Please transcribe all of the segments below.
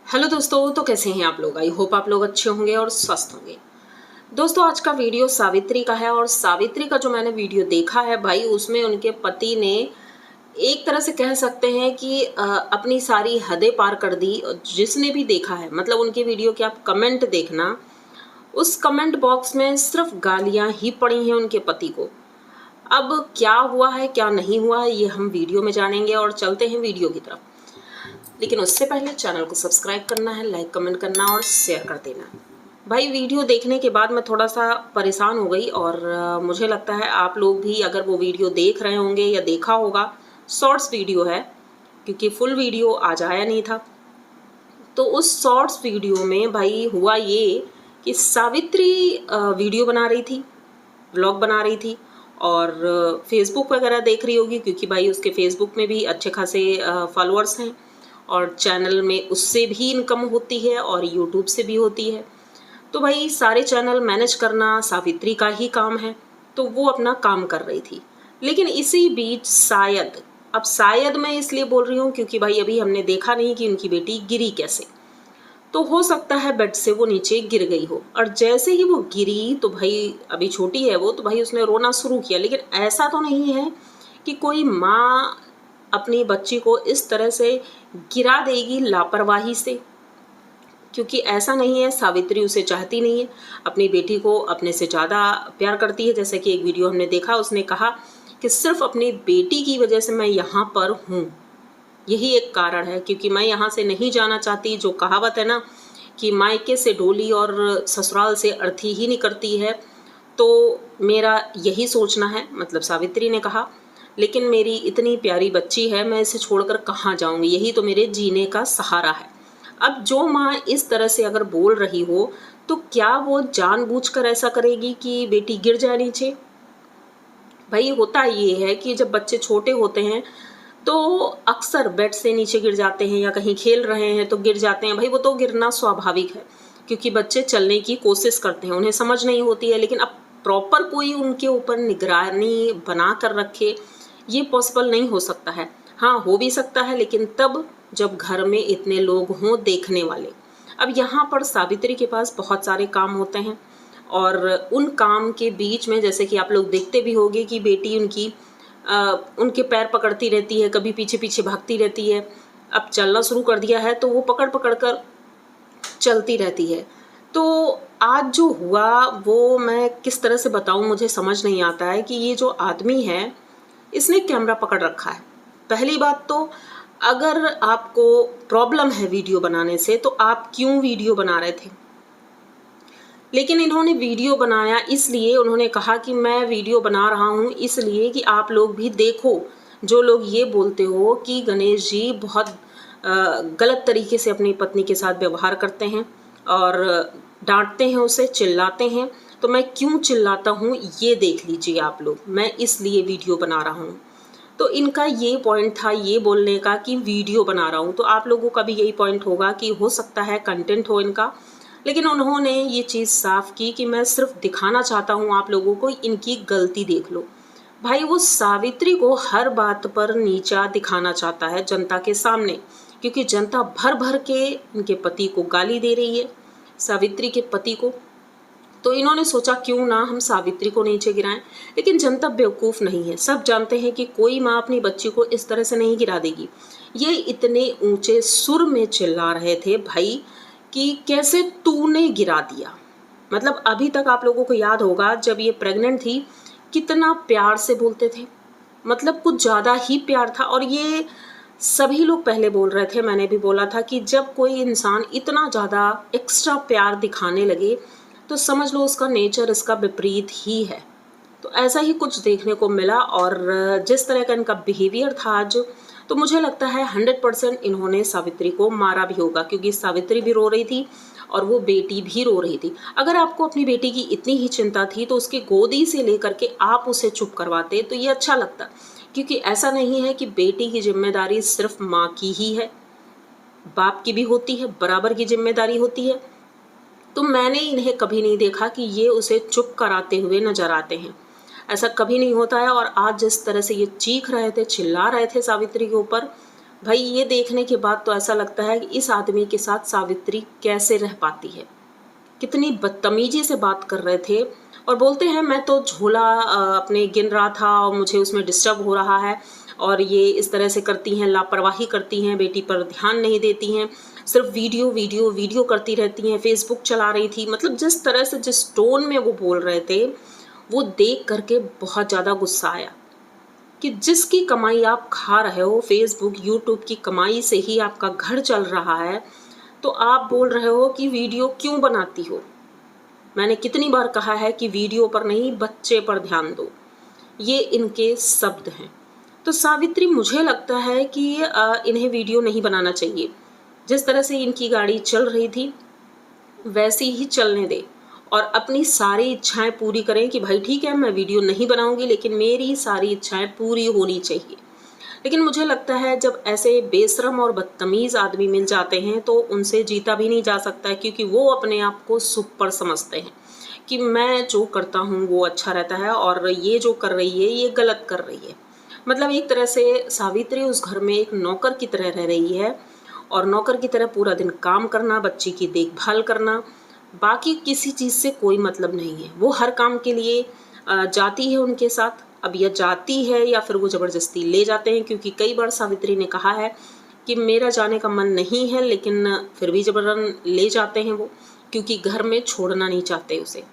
Hello दोस्तों, तो कैसे हैं आप लोग। आई होप आप लोग अच्छे होंगे और स्वस्थ होंगे। दोस्तों, आज का वीडियो सावित्री का है और सावित्री का जो मैंने वीडियो देखा है भाई, उसमें उनके पति ने एक तरह से कह सकते हैं कि अपनी सारी हदें पार कर दी। जिसने भी देखा है, मतलब उनकी वीडियो के आप कमेंट देखना, उस कमेंट बॉक्स में सिर्फ गालियां ही पड़ी हैं उनके पति को। अब क्या हुआ है क्या नहीं हुआ है, ये हम वीडियो में जानेंगे और चलते हैं वीडियो की तरफ। लेकिन उससे पहले चैनल को सब्सक्राइब करना है, लाइक कमेंट करना और शेयर कर देना। भाई, वीडियो देखने के बाद मैं थोड़ा सा परेशान हो गई और मुझे लगता है आप लोग भी अगर वो वीडियो देख रहे होंगे या देखा होगा, शॉर्ट्स वीडियो है क्योंकि फुल वीडियो आज आया नहीं था। तो उस शॉर्ट्स वीडियो में भाई हुआ ये कि सावित्री वीडियो बना रही थी, व्लॉग बना रही थी और फेसबुक वगैरह देख रही होगी क्योंकि भाई उसके फेसबुक में भी अच्छे खासे फॉलोअर्स हैं और चैनल में उससे भी इनकम होती है और यूट्यूब से भी होती है। तो भाई सारे चैनल मैनेज करना सावित्री का ही काम है, तो वो अपना काम कर रही थी। लेकिन इसी बीच शायद मैं इसलिए बोल रही हूँ क्योंकि भाई अभी हमने देखा नहीं कि उनकी बेटी गिरी कैसे। तो हो सकता है बेड से वो नीचे गिर गई हो और जैसे ही वो गिरी तो भाई अभी छोटी है वो, तो भाई उसने रोना शुरू किया। लेकिन ऐसा तो नहीं है कि कोई माँ अपनी बच्ची को इस तरह से गिरा देगी लापरवाही से, क्योंकि ऐसा नहीं है। सावित्री उसे चाहती नहीं है, अपनी बेटी को अपने से ज़्यादा प्यार करती है। जैसे कि एक वीडियो हमने देखा, उसने कहा कि सिर्फ अपनी बेटी की वजह से मैं यहाँ पर हूँ, यही एक कारण है, क्योंकि मैं यहाँ से नहीं जाना चाहती। जो कहावत है ना कि मायके से डोली और ससुराल से अर्थी ही निकलती है, तो मेरा यही सोचना है, मतलब सावित्री ने कहा। लेकिन मेरी इतनी प्यारी बच्ची है, मैं इसे छोड़कर कहाँ जाऊँगी, यही तो मेरे जीने का सहारा है। अब जो माँ इस तरह से अगर बोल रही हो तो क्या वो जानबूझकर ऐसा करेगी कि बेटी गिर जाए नीचे। भाई होता ये है कि जब बच्चे छोटे होते हैं तो अक्सर बेड से नीचे गिर जाते हैं या कहीं खेल रहे हैं तो गिर जाते हैं। भाई वो तो गिरना स्वाभाविक है क्योंकि बच्चे चलने की कोशिश करते हैं, उन्हें समझ नहीं होती है। लेकिन अब प्रॉपर कोई उनके ऊपर निगरानी बना कर रखे, ये पॉसिबल नहीं हो सकता है। हाँ, हो भी सकता है, लेकिन तब जब घर में इतने लोग हों देखने वाले। अब यहाँ पर सावित्री के पास बहुत सारे काम होते हैं और उन काम के बीच में जैसे कि आप लोग देखते भी होंगे कि बेटी उनकी उनके पैर पकड़ती रहती है, कभी पीछे पीछे भागती रहती है। अब चलना शुरू कर दिया है तो वो पकड़ पकड़ कर चलती रहती है। तो आज जो हुआ वो मैं किस तरह से बताऊं, मुझे समझ नहीं आता है कि ये जो आदमी है इसने कैमरा पकड़ रखा है। पहली बात तो, अगर आपको प्रॉब्लम है वीडियो बनाने से तो आप क्यों वीडियो बना रहे थे। लेकिन इन्होंने वीडियो बनाया इसलिए, उन्होंने कहा कि मैं वीडियो बना रहा हूँ इसलिए कि आप लोग भी देखो। जो लोग ये बोलते हो कि गणेश जी बहुत गलत तरीके से अपनी पत्नी के साथ व्यवहार करते हैं और डांटते हैं उसे, चिल्लाते हैं, तो मैं क्यों चिल्लाता हूँ ये देख लीजिए आप लोग, मैं इसलिए वीडियो बना रहा हूँ। तो इनका ये पॉइंट था ये बोलने का कि वीडियो बना रहा हूँ। तो आप लोगों का भी यही पॉइंट होगा कि हो सकता है कंटेंट हो इनका, लेकिन उन्होंने ये चीज़ साफ की कि मैं सिर्फ दिखाना चाहता हूँ आप लोगों को, इनकी गलती देख लो। भाई वो सावित्री को हर बात पर नीचा दिखाना चाहता है जनता के सामने, क्योंकि जनता भर भर के इनके पति को गाली दे रही है, सावित्री के पति को। तो इन्होंने सोचा क्यों ना हम सावित्री को नीचे गिराएं। लेकिन जनता बेवकूफ़ नहीं है, सब जानते हैं कि कोई माँ अपनी बच्ची को इस तरह से नहीं गिरा देगी। ये इतने ऊंचे सुर में चिल्ला रहे थे भाई कि कैसे तूने गिरा दिया। मतलब अभी तक आप लोगों को याद होगा जब ये प्रेग्नेंट थी कितना प्यार से बोलते थे, मतलब कुछ ज़्यादा ही प्यार था। और ये सभी लोग पहले बोल रहे थे, मैंने भी बोला था कि जब कोई इंसान इतना ज़्यादा एक्स्ट्रा प्यार दिखाने लगे तो समझ लो उसका नेचर इसका विपरीत ही है। तो ऐसा ही कुछ देखने को मिला और जिस तरह का इनका बिहेवियर था आज, तो मुझे लगता है 100% इन्होंने सावित्री को मारा भी होगा, क्योंकि सावित्री भी रो रही थी और वो बेटी भी रो रही थी। अगर आपको अपनी बेटी की इतनी ही चिंता थी तो उसकी गोदी से लेकर के आप उसे चुप करवाते तो ये अच्छा लगता, क्योंकि ऐसा नहीं है कि बेटी की जिम्मेदारी सिर्फ माँ की ही है, बाप की भी होती है, बराबर की जिम्मेदारी होती है। तो मैंने इन्हें कभी नहीं देखा कि ये उसे चुप कराते हुए नजर आते हैं, ऐसा कभी नहीं होता है। और आज जिस तरह से ये चीख रहे थे, चिल्ला रहे थे सावित्री के ऊपर, भाई ये देखने के बाद तो ऐसा लगता है कि इस आदमी के साथ सावित्री कैसे रह पाती है। कितनी बदतमीजी से बात कर रहे थे और बोलते हैं मैं तो झोला अपने गिन रहा था और मुझे उसमें डिस्टर्ब हो रहा है और ये इस तरह से करती हैं, लापरवाही करती हैं, बेटी पर ध्यान नहीं देती हैं, सिर्फ वीडियो वीडियो वीडियो करती रहती हैं, फेसबुक चला रही थी। मतलब जिस तरह से जिस टोन में वो बोल रहे थे वो देख करके बहुत ज़्यादा गुस्सा आया कि जिसकी कमाई आप खा रहे हो, फेसबुक यूट्यूब की कमाई से ही आपका घर चल रहा है, तो आप बोल रहे हो कि वीडियो क्यों बनाती हो। मैंने कितनी बार कहा है कि वीडियो पर नहीं बच्चे पर ध्यान दो, ये इनके शब्द हैं। तो सावित्री मुझे लगता है कि इन्हें वीडियो नहीं बनाना चाहिए। जिस तरह से इनकी गाड़ी चल रही थी वैसी ही चलने दे और अपनी सारी इच्छाएं पूरी करें कि भाई ठीक है मैं वीडियो नहीं बनाऊंगी लेकिन मेरी सारी इच्छाएं पूरी होनी चाहिए। लेकिन मुझे लगता है जब ऐसे बेशरम और बदतमीज़ आदमी मिल जाते हैं तो उनसे जीता भी नहीं जा सकता है, क्योंकि वो अपने आप को सुपर समझते हैं कि मैं जो करता हूँ वो अच्छा रहता है और ये जो कर रही है ये गलत कर रही है। मतलब एक तरह से सावित्री उस घर में एक नौकर की तरह रह रही है और नौकर की तरह पूरा दिन काम करना, बच्ची की देखभाल करना, बाकी किसी चीज़ से कोई मतलब नहीं है। वो हर काम के लिए जाती है उनके साथ। अब यह जाती है या फिर वो ज़बरदस्ती ले जाते हैं, क्योंकि कई बार सावित्री ने कहा है कि मेरा जाने का मन नहीं है लेकिन फिर भी ज़बरन ले जाते हैं वो, क्योंकि घर में छोड़ना नहीं चाहते उसे।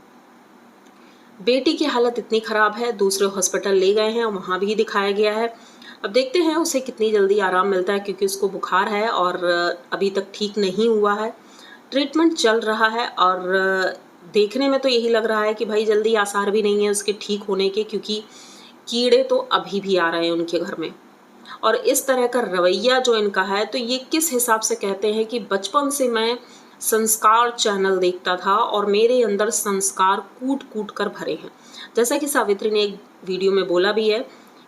बेटी की हालत इतनी ख़राब है, दूसरे हॉस्पिटल ले गए हैं और वहाँ भी दिखाया गया है। अब देखते हैं उसे कितनी जल्दी आराम मिलता है, क्योंकि उसको बुखार है और अभी तक ठीक नहीं हुआ है। ट्रीटमेंट चल रहा है और देखने में तो यही लग रहा है कि भाई जल्दी आसार भी नहीं है उसके ठीक होने के, क्योंकि कीड़े तो अभी भी आ रहे हैं उनके घर में। और इस तरह का रवैया जो इनका है, तो ये किस हिसाब से कहते हैं कि बचपन से मैं संस्कार चैनल देखता था और मेरे अंदर संस्कार कूट कूट कर भरे हैं। जैसा कि सावित्री ने एक वीडियो में बोला भी है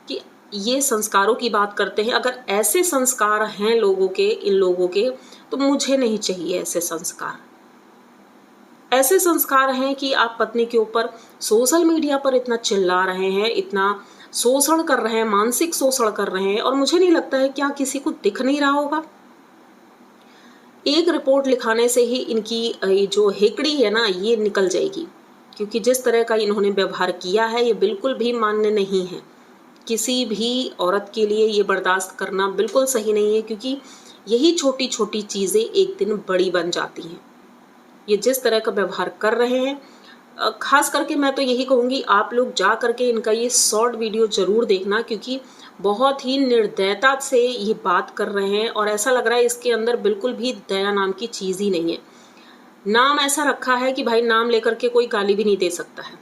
कि ये संस्कारों की बात करते हैं, अगर ऐसे संस्कार हैं लोगों के, इन लोगों के, तो मुझे नहीं चाहिए ऐसे संस्कार। ऐसे संस्कार हैं कि आप पत्नी के ऊपर सोशल मीडिया पर इतना चिल्ला रहे हैं, इतना शोषण कर रहे हैं, मानसिक शोषण कर रहे हैं, और मुझे नहीं लगता है क्या किसी को दिख नहीं रहा होगा। एक रिपोर्ट लिखाने से ही इनकी जो हेकड़ी है ना ये निकल जाएगी, क्योंकि जिस तरह का इन्होंने व्यवहार किया है ये बिल्कुल भी मान्य नहीं है। किसी भी औरत के लिए ये बर्दाश्त करना बिल्कुल सही नहीं है, क्योंकि यही छोटी छोटी चीज़ें एक दिन बड़ी बन जाती हैं। ये जिस तरह का व्यवहार कर रहे हैं, खास करके मैं तो यही कहूँगी आप लोग जा करके इनका ये शॉर्ट वीडियो ज़रूर देखना, क्योंकि बहुत ही निर्दयता से ये बात कर रहे हैं और ऐसा लग रहा है इसके अंदर बिल्कुल भी दया नाम की चीज़ ही नहीं है। नाम ऐसा रखा है कि भाई नाम लेकर के कोई गाली भी नहीं दे सकता है,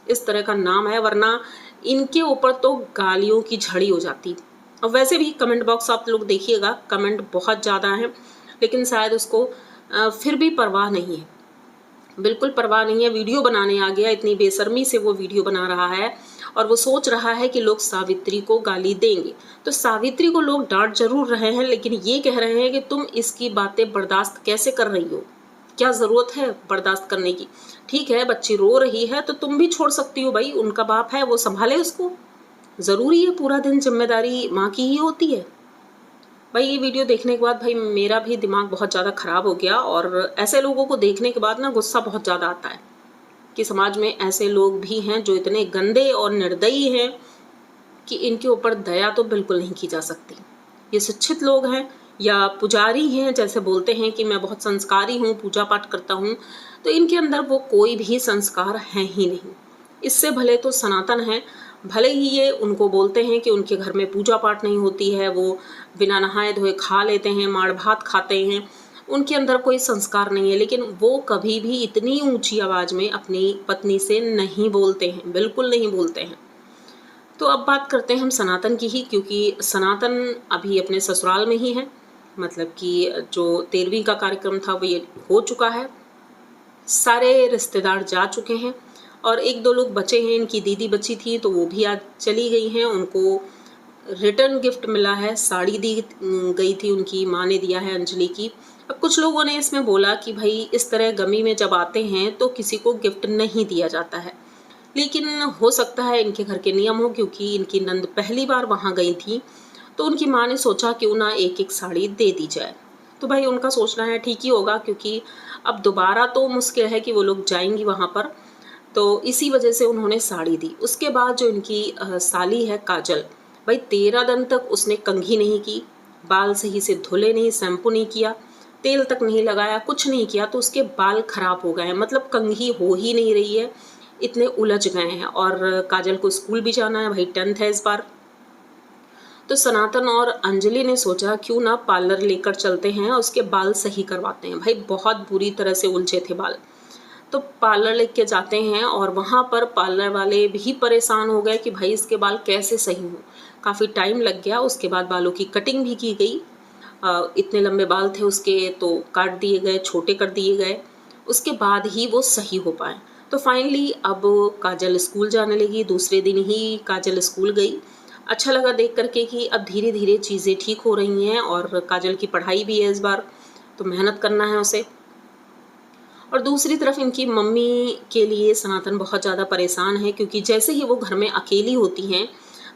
इस तरह का नाम है, वरना इनके ऊपर तो गालियों की झड़ी हो जाती। और वैसे भी कमेंट बॉक्स आप लोग देखिएगा, कमेंट बहुत ज़्यादा हैं, लेकिन शायद उसको फिर भी परवाह नहीं है, बिल्कुल परवाह नहीं है। वीडियो बनाने आ गया, इतनी बेशर्मी से वो वीडियो बना रहा है और वो सोच रहा है कि लोग सावित्री को गाली देंगे। तो सावित्री को लोग डांट जरूर रहे हैं, लेकिन ये कह रहे हैं कि तुम इसकी बातें बर्दाश्त कैसे कर रही हो, क्या ज़रूरत है बर्दाश्त करने की। ठीक है बच्ची रो रही है तो तुम भी छोड़ सकती हो, भाई उनका बाप है वो संभाले उसको, ज़रूरी है पूरा दिन जिम्मेदारी माँ की ही होती है। भाई ये वीडियो देखने के बाद भाई मेरा भी दिमाग बहुत ज़्यादा ख़राब हो गया, और ऐसे लोगों को देखने के बाद ना गुस्सा बहुत ज़्यादा आता है कि समाज में ऐसे लोग भी हैं जो इतने गंदे और निर्दयी हैं कि इनके ऊपर दया तो बिल्कुल नहीं की जा सकती। ये शिक्षित लोग हैं या पुजारी हैं, जैसे बोलते हैं कि मैं बहुत संस्कारी हूँ, पूजा पाठ करता हूँ, तो इनके अंदर वो कोई भी संस्कार हैं ही नहीं। इससे भले तो सनातन हैं, भले ही ये उनको बोलते हैं कि उनके घर में पूजा पाठ नहीं होती है, वो बिना नहाए धोए खा लेते हैं, माड़ भात खाते हैं, उनके अंदर कोई संस्कार नहीं है, लेकिन वो कभी भी इतनी ऊंची आवाज़ में अपनी पत्नी से नहीं बोलते हैं, बिल्कुल नहीं बोलते हैं। तो अब बात करते हैं हम सनातन की ही, क्योंकि सनातन अभी अपने ससुराल में ही है। मतलब कि जो 13वीं का कार्यक्रम था वो ये हो चुका है, सारे रिश्तेदार जा चुके हैं और एक दो लोग बचे हैं। इनकी दीदी बची थी तो वो भी आज चली गई हैं, उनको रिटर्न गिफ्ट मिला है, साड़ी दी गई थी, उनकी माँ ने दिया है अंजलि की। अब कुछ लोगों ने इसमें बोला कि भाई इस तरह गमी में जब आते हैं तो किसी को गिफ्ट नहीं दिया जाता है, लेकिन हो सकता है इनके घर के नियम हो, क्योंकि इनकी नंद पहली बार वहाँ गई थी तो उनकी माँ ने सोचा क्यों ना एक एक साड़ी दे दी जाए। तो भाई उनका सोचना है ठीक ही होगा, क्योंकि अब दोबारा तो मुश्किल है कि वो लोग जाएंगी वहाँ पर, तो इसी वजह से उन्होंने साड़ी दी। उसके बाद जो इनकी साली है काजल, भाई 13 दिन तक उसने कंघी नहीं की, बाल सही से धुले नहीं, शैम्पू नहीं किया, तेल तक नहीं लगाया, कुछ नहीं किया, तो उसके बाल खराब हो गए हैं। मतलब कंघी हो ही नहीं रही है, इतने उलझ गए हैं। और काजल को स्कूल भी जाना है, भाई 10th है इस बार। तो सनातन और अंजलि ने सोचा क्यों ना पार्लर लेकर चलते हैं और उसके बाल सही करवाते हैं। भाई बहुत बुरी तरह से उलझे थे बाल। तो पार्लर लेके जाते हैं और वहाँ पर पार्लर वाले भी परेशान हो गए कि भाई इसके बाल कैसे सही हों। काफ़ी टाइम लग गया। उसके बाद बालों की कटिंग भी की गई। इतने लंबे बाल थे उसके, तो काट दिए गए, छोटे कर दिए गए, उसके बाद ही वो सही हो पाए। तो फाइनली अब काजल स्कूल जाने लगी। दूसरे दिन ही काजल स्कूल गई। अच्छा लगा देख करके कि अब धीरे धीरे चीज़ें ठीक हो रही हैं और काजल की पढ़ाई भी है इस बार, तो मेहनत करना है उसे। और दूसरी तरफ इनकी मम्मी के लिए सनातन बहुत ज़्यादा परेशान है, क्योंकि जैसे ही वो घर में अकेली होती हैं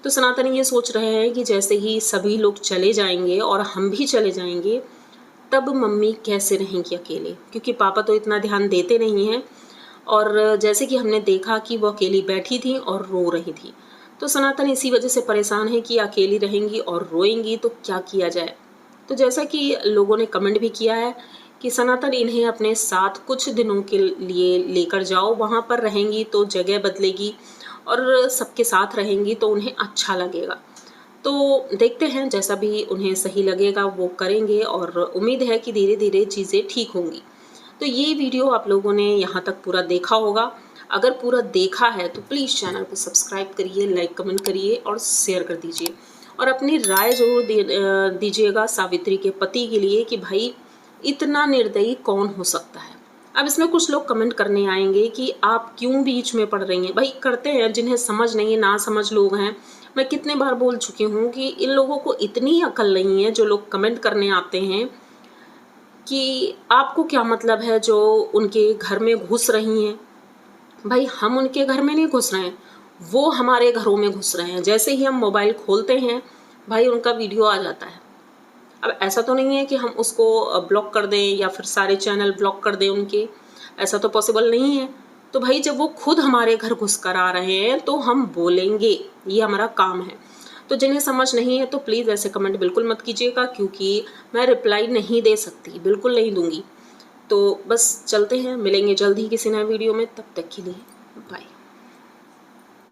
तो सनातन ये सोच रहे हैं कि जैसे ही सभी लोग चले जाएंगे और हम भी चले जाएंगे तब मम्मी कैसे रहेंगी अकेले, क्योंकि पापा तो इतना ध्यान देते नहीं हैं। और जैसे कि हमने देखा कि वो अकेली बैठी थी और रो रही थी, तो सनातन इसी वजह से परेशान है कि अकेली रहेंगी और रोएंगी तो क्या किया जाए। तो जैसा कि लोगों ने कमेंट भी किया है कि सनातन इन्हें अपने साथ कुछ दिनों के लिए लेकर जाओ, वहाँ पर रहेंगी तो जगह बदलेगी और सबके साथ रहेंगी तो उन्हें अच्छा लगेगा। तो देखते हैं, जैसा भी उन्हें सही लगेगा वो करेंगे और उम्मीद है कि धीरे धीरे चीज़ें ठीक होंगी। तो ये वीडियो आप लोगों ने यहाँ तक पूरा देखा होगा। अगर पूरा देखा है तो प्लीज़ चैनल को सब्सक्राइब करिए, लाइक कमेंट करिए और शेयर कर दीजिए। और अपनी राय ज़रूर दीजिएगा सावित्री के पति के लिए कि भाई इतना निर्दयी कौन हो सकता है। अब इसमें कुछ लोग कमेंट करने आएंगे कि आप क्यों बीच में पड़ रही हैं। भाई करते हैं, जिन्हें समझ नहीं है, ना समझ लोग हैं। मैं कितने बार बोल चुकी हूँ कि इन लोगों को इतनी अकल नहीं है जो लोग कमेंट करने आते हैं कि आपको क्या मतलब है जो उनके घर में घुस रही हैं। भाई हम उनके घर में नहीं घुस रहे हैं, वो हमारे घरों में घुस रहे हैं। जैसे ही हम मोबाइल खोलते हैं भाई उनका वीडियो आ जाता है। अब ऐसा तो नहीं है कि हम उसको ब्लॉक कर दें या फिर सारे चैनल ब्लॉक कर दें उनके, ऐसा तो पॉसिबल नहीं है। तो भाई जब वो खुद हमारे घर घुस कर आ रहे हैं तो हम बोलेंगे, ये हमारा काम है। तो जिन्हें समझ नहीं है तो प्लीज़ ऐसे कमेंट बिल्कुल मत कीजिएगा, क्योंकि मैं रिप्लाई नहीं दे सकती, बिल्कुल नहीं दूंगी। तो बस चलते हैं, मिलेंगे जल्द ही किसी नए वीडियो में, तब तक के लिए